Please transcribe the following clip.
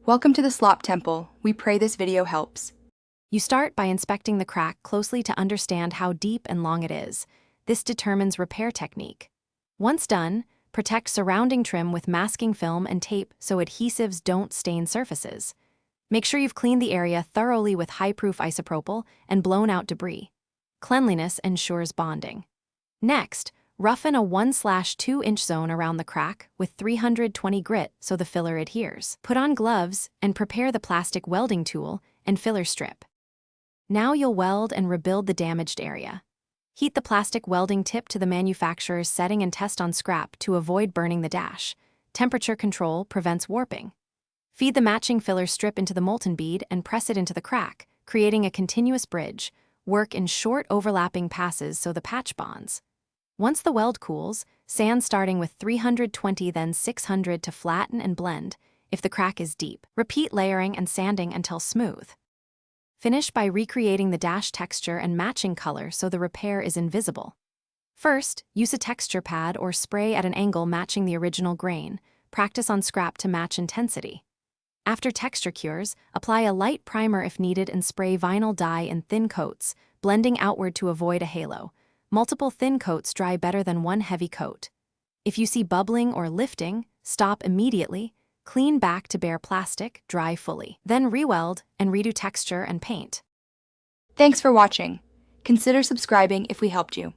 Welcome to the Slop Temple. We pray this video helps. You start by inspecting the crack closely to understand how deep and long it is. This determines repair technique. Once done, protect surrounding trim with masking film and tape so adhesives don't stain surfaces. Make sure you've cleaned the area thoroughly with high-proof isopropyl and blown out debris. Cleanliness ensures bonding. Next, roughen a 1/2-inch zone around the crack with 320 grit so the filler adheres. Put on gloves and prepare the plastic welding tool and filler strip. Now you'll weld and rebuild the damaged area. Heat the plastic welding tip to the manufacturer's setting and test on scrap to avoid burning the dash. Temperature control prevents warping. Feed the matching filler strip into the molten bead and press it into the crack, creating a continuous bridge. Work in short overlapping passes so the patch bonds. Once the weld cools, sand starting with 320 then 600 to flatten and blend if the crack is deep. Repeat layering and sanding until smooth. Finish by recreating the dash texture and matching color so the repair is invisible. First, use a texture pad or spray at an angle matching the original grain. Practice on scrap to match intensity. After texture cures, apply a light primer if needed and spray vinyl dye in thin coats, blending outward to avoid a halo. Multiple thin coats dry better than one heavy coat. If you see bubbling or lifting, stop immediately, clean back to bare plastic, dry fully. Then re-weld and redo texture and paint. Thanks for watching. Consider subscribing if we helped you.